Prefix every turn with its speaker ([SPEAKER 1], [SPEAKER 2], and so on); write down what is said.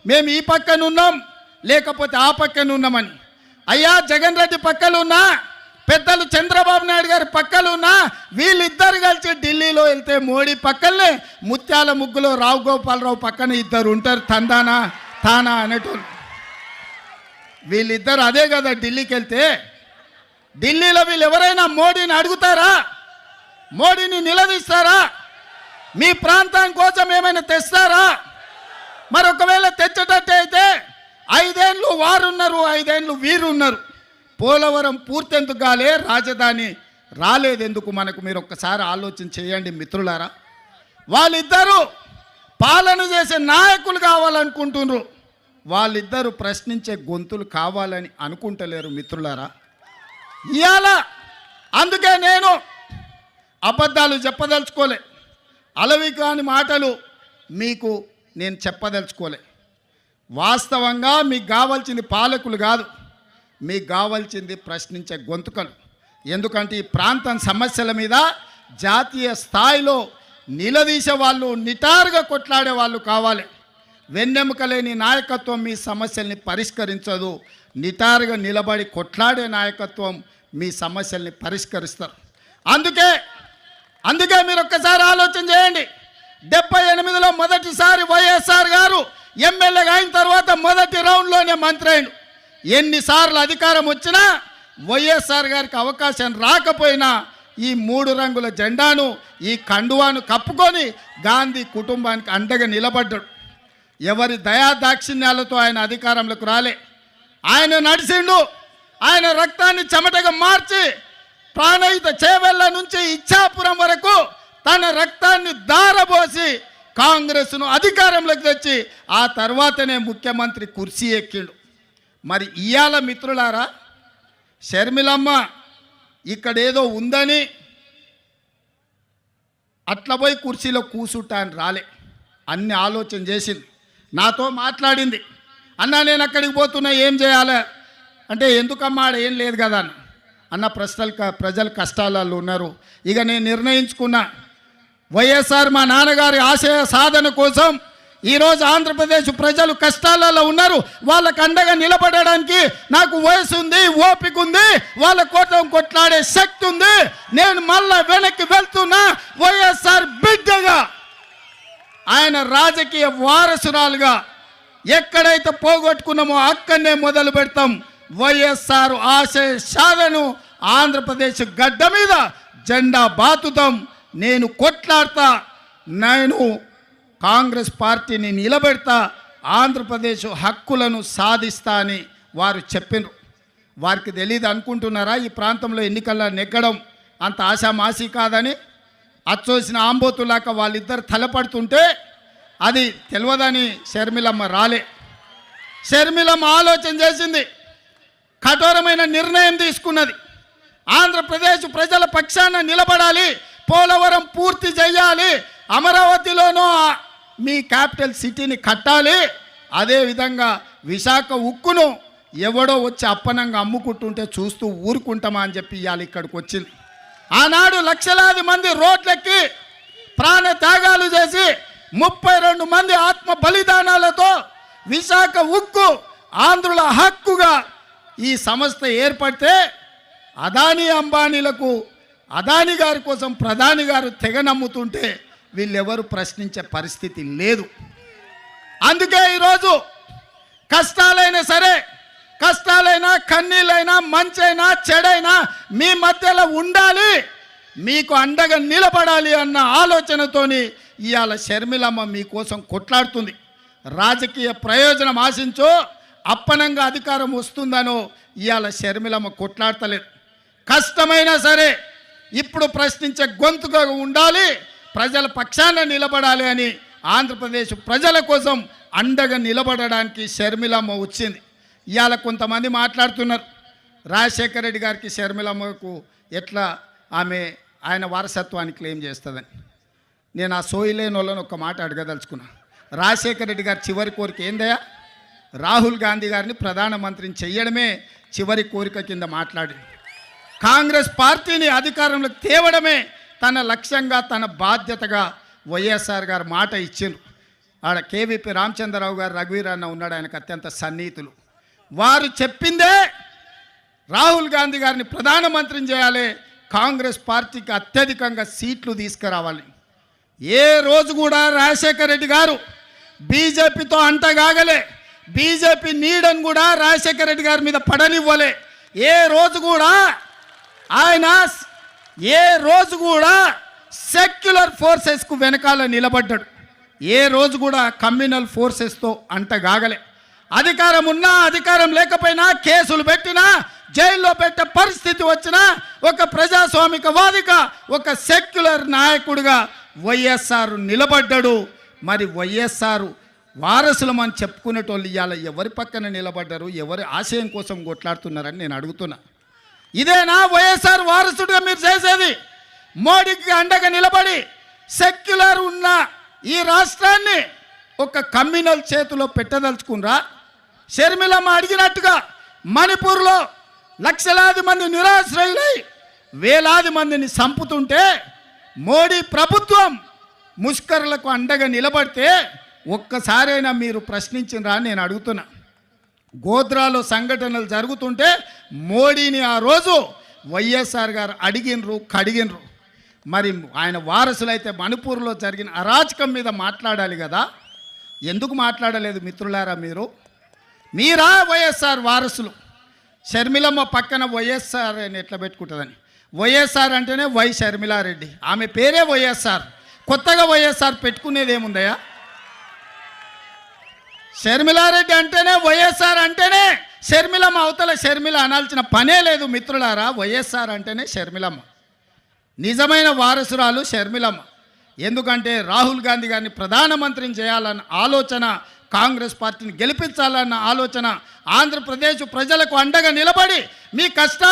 [SPEAKER 1] మేము ఈ పక్కన ఉన్నాం లేకపోతే ఆ పక్కన ఉన్నామని. అయ్యా జగన్ రెడ్డి పక్కలున్నా, పెద్దలు చంద్రబాబు నాయుడు గారి పక్కలున్నా, వీళ్ళిద్దరు కలిసి ఢిల్లీలో వెళ్తే మోడీ పక్కనే ముత్యాల ముగ్గులో రావు గోపాలరావు పక్కన ఇద్దరు ఉంటారు, తందానా తానా అనేటోళ్ళు. వీళ్ళిద్దరు అదే కదా ఢిల్లీకి వెళ్తే. ఢిల్లీలో వీళ్ళు ఎవరైనా మోడీని అడుగుతారా? మోడీని నిలదీస్తారా? మీ ప్రాంతం కోసం ఏమైనా తెస్తారా? మరి ఒకవేళ తెచ్చేటట్టు అయితే 5 ఏళ్ళు వారున్నారు, 5 ఏళ్ళు వీరున్నారు. పోలవరం పూర్తెందుకు కాలే, రాజధాని రాలేదెందుకు మనకు? మీరు ఒక్కసారి ఆలోచన చేయండి మిత్రులారా. వాళ్ళిద్దరూ పాలన చేసే నాయకులు కావాలనుకుంటున్నారు, వాళ్ళిద్దరూ ప్రశ్నించే గొంతులు కావాలని అనుకుంటలేరు మిత్రులారా. ఇవాళ అందుకే నేను అబద్ధాలు చెప్పదలుచుకోలే, అలవి కాని మాటలు మీకు నేను చెప్పదలుచుకోలే. వాస్తవంగా మీకు కావాల్సింది పాలకులు కాదు, మీకు కావాల్సింది ప్రశ్నించే గొంతుకలు. ఎందుకంటే ఈ ప్రాంతం సమస్యల మీద జాతీయ స్థాయిలో నిలదీసే వాళ్ళు, నిటారుగా కొట్లాడే వాళ్ళు కావాలి. వెన్నెముక లేని నాయకత్వం మీ సమస్యల్ని పరిష్కరించదు, నిటారుగా నిలబడి కొట్లాడే నాయకత్వం మీ సమస్యల్ని పరిష్కరిస్తారు. అందుకే మీరు ఒక్కసారి ఆలోచన చేయండి. 78లో మొదటిసారి వైఎస్ఆర్ గారు ఎమ్మెల్యేగా అయిన తర్వాత మొదటి రౌండ్లోనే మంత్రి అయిండు. ఎన్నిసార్లు అధికారం వచ్చినా వైఎస్ఆర్ గారికి అవకాశం రాకపోయినా ఈ 3 రంగుల జెండాను, ఈ కండువాను కప్పుకొని గాంధీ కుటుంబానికి అండగా నిలబడ్డాడు. ఎవరి దయాదాక్షిణ్యాలతో ఆయన అధికారంలోకి రాలే. ఆయన నడిచిండు, ఆయన రక్తాన్ని చెమటగా మార్చి ప్రాణహిత చేవెళ్ళ నుంచి ఇచ్చాపురం వరకు తన రక్తాన్ని దారబోసి కాంగ్రెస్ను అధికారంలోకి తెచ్చి ఆ తర్వాతనే ముఖ్యమంత్రి కుర్చీ ఎక్కిండు. మరి ఇవాళ మిత్రులారా, షర్మిలమ్మ ఇక్కడేదో ఉందని అట్లా పోయి కుర్చీలో కూసుంటా అని రాలే. అన్ని ఆలోచన చేసింది, నాతో మాట్లాడింది. అన్న నేను అక్కడికి పోతున్నా, ఏం చేయాలి అంటే, ఎందుకమ్మా ఆడ ఏం లేదు కదా అన్న. ప్రజలు కష్టాలలో ఉన్నారు. ఇక నేను నిర్ణయించుకున్నా, వైఎస్ఆర్ మా నాన్నగారి ఆశయ సాధన కోసం ఈరోజు ఆంధ్రప్రదేశ్ ప్రజలు కష్టాలలో ఉన్నారు, వాళ్ళకు అండగా నిలబడడానికి నాకు వయసు ఉంది, ఓపిక ఉంది, వాళ్ళ కోసం కొట్లాడే శక్తి ఉంది. నేను మళ్ళా వెనక్కి వెళ్తున్నా, వైఎస్ఆర్ బిడ్డగా, ఆయన రాజకీయ వారసురాలుగా. ఎక్కడైతే పోగొట్టుకున్నామో అక్కడనే మొదలు పెడతాం. వైఎస్ఆర్ ఆశయ సాధనను ఆంధ్రప్రదేశ్ గడ్డ మీద జెండా బాతుతాం. నేను కొట్లాడతా, నేను కాంగ్రెస్ పార్టీని నిలబెడతా, ఆంధ్రప్రదేశ్ హక్కులను సాధిస్తా అని వారు చెప్పినారు. వారికి తెలియదు అనుకుంటున్నారా ఈ ప్రాంతంలో ఎన్నికల్లో నెగ్గడం అంత ఆశామాసి కాదని? అచ్చోసిన ఆంబోతులాక వాళ్ళిద్దరు తలపడుతుంటే అది తెలియదని షర్మిలమ్మ రాలే. షర్మిలమ్మ ఆలోచన చేసింది, కఠోరమైన నిర్ణయం తీసుకున్నది. ఆంధ్రప్రదేశ్ ప్రజల పక్షాన నిలబడాలి, పోలవరం పూర్తి చేయాలి, అమరావతిలోనూ మీ క్యాపిటల్ సిటీని కట్టాలి, అదేవిధంగా విశాఖ ఉక్కును ఎవడో వచ్చి అప్పనంగా అమ్ముకుంటుంటే చూస్తూ ఊరుకుంటామా అని చెప్పి ఇవాళ ఇక్కడికి వచ్చింది. ఆనాడు లక్షలాది మంది రోడ్లెక్కి ప్రాణ త్యాగాలు చేసి 32 మంది ఆత్మ బలిదానాలతో విశాఖ ఉక్కు ఆంధ్రుల హక్కుగా ఈ సంస్థ ఏర్పడితే అదానీ అంబానీలకు, అదానీ గారి కోసం ప్రధాని గారు తెగ నమ్ముతుంటే వీళ్ళెవరు ప్రశ్నించే పరిస్థితి లేదు. అందుకే ఈరోజు కష్టాలైనా సరే, కష్టాలైనా కన్నీళ్ళైనా మంచైనా చెడైనా మీ మధ్యలో ఉండాలి, మీకు అండగా నిలబడాలి అన్న ఆలోచనతోని ఇవాళ షర్మిలమ్మ మీకోసం కొట్లాడుతుంది. రాజకీయ ప్రయోజనం ఆశించో, అప్పనంగా అధికారం వస్తుందనో ఇవాళ షర్మిలమ్మ కొట్లాడతలేదు. కష్టమైనా సరే ఇప్పుడు ప్రశ్నించే గొంతుగా ఉండాలి, ప్రజల పక్షాన నిలబడాలి అని ఆంధ్రప్రదేశ్ ప్రజల కోసం అండగా నిలబడడానికి షర్మిలమ్మ వచ్చింది. ఇవాళ కొంతమంది మాట్లాడుతున్నారు, రాజశేఖర రెడ్డి గారికి షర్మిలమ్మకు ఎట్లా ఆయన వారసత్వాన్ని క్లెయిమ్ చేస్తుందని. నేను ఆ సోయిలేని వాళ్ళని ఒక మాట అడగదలుచుకున్నా. రాజశేఖర రెడ్డి గారి చివరి కోరిక ఏందయ్యా? రాహుల్ గాంధీ గారిని ప్రధానమంత్రిని చెయ్యడమే చివరి కోరిక కింద మాట్లాడి, కాంగ్రెస్ పార్టీని అధికారంలోకి తేవడమే తన లక్ష్యంగా, తన బాధ్యతగా వైఎస్ఆర్ గారు మాట ఇచ్చిండ్రు. ఆడ కేవీపీ రామచంద్రరావు గారు, రఘువీర్ అన్న ఉన్నాడు, ఆయనకు అత్యంత సన్నిహితులు. వారు చెప్పిందే రాహుల్ గాంధీ గారిని ప్రధానమంత్రిని చేయాలి, కాంగ్రెస్ పార్టీకి అత్యధికంగా సీట్లు తీసుకురావాలి. ఏ రోజు కూడా రాజశేఖర రెడ్డి గారు బీజేపీతో అంటగాగలే, బీజేపీ నీడని కూడా రాజశేఖర రెడ్డి గారి మీద పడనివ్వలే. ఏ రోజు కూడా ఆయన సెక్యులర్ ఫోర్సెస్కు వెనకాల నిలబడ్డాడు. ఏ రోజు కూడా కమ్యూనల్ ఫోర్సెస్తో అంటగాగలే. అధికారం ఉన్నా అధికారం లేకపోయినా, కేసులు పెట్టినా, జైల్లో పెట్టే పరిస్థితి వచ్చినా, ఒక ప్రజాస్వామికవాదిగా, ఒక సెక్యులర్ నాయకుడిగా వైఎస్ఆర్ నిలబడ్డాడు. మరి వైఎస్ఆర్ వారసులమని చెప్పుకునేటోళ్ళు ఇవాళ ఎవరి పక్కన నిలబడ్డారు, ఎవరి ఆశయం కోసం కొట్లాడుతున్నారని నేను అడుగుతున్నా. ఇదేనా వైఎస్ఆర్ వారసుడిగా మీరు చేసేది? మోడీకి అండగా నిలబడి సెక్యులర్ ఉన్న ఈ రాష్ట్రాన్ని ఒక కమ్యూనల్ చేతిలో పెట్టదలుచుకున్నారా? షర్మిలమ్మ అడిగినట్టుగా మణిపూర్లో లక్షలాది మంది నిరాశ్రయులై వేలాది మందిని చంపుతుంటే మోడీ ప్రభుత్వం ముష్కరులకు అండగా నిలబడితే ఒక్కసారైనా మీరు ప్రశ్నించినరా నేను అడుగుతున్నా. గోద్రాలో సంఘటనలు జరుగుతుంటే మోడీని ఆ రోజు వైఎస్ఆర్ గారు అడిగినరు, కడిగినరు. మరి ఆయన వారసులైతే మణిపూర్లో జరిగిన అరాచకం మీద మాట్లాడాలి కదా, ఎందుకు మాట్లాడలేదు మిత్రులారా? మీరా వైఎస్ఆర్ వారసులు? షర్మిలమ్మ పక్కన వైఎస్ఆర్ అని ఎట్లా పెట్టుకుంటుందని, వైఎస్ఆర్ అంటేనే వై షర్మిలారెడ్డి, ఆమె పేరే వైఎస్ఆర్. కొత్తగా వైఎస్ఆర్ పెట్టుకునేది ఏముందయ్యా? షర్మిలారెడ్డి అంటేనే వైఎస్ఆర్ అంటేనే షర్మిలమ్మ, అవతల షర్మిల అనాల్సిన పనే లేదు మిత్రులారా. వైఎస్ఆర్ అంటేనే షర్మిలమ్మ, నిజమైన వారసురాలు షర్మిలమ్మ. ఎందుకంటే రాహుల్ గాంధీ గారిని ప్రధానమంత్రిని చేయాలన్న ఆలోచన, కాంగ్రెస్ పార్టీని గెలిపించాలన్న ఆలోచన, ఆంధ్రప్రదేశ్ ప్రజలకు అండగా నిలబడి మీ కష్టాలు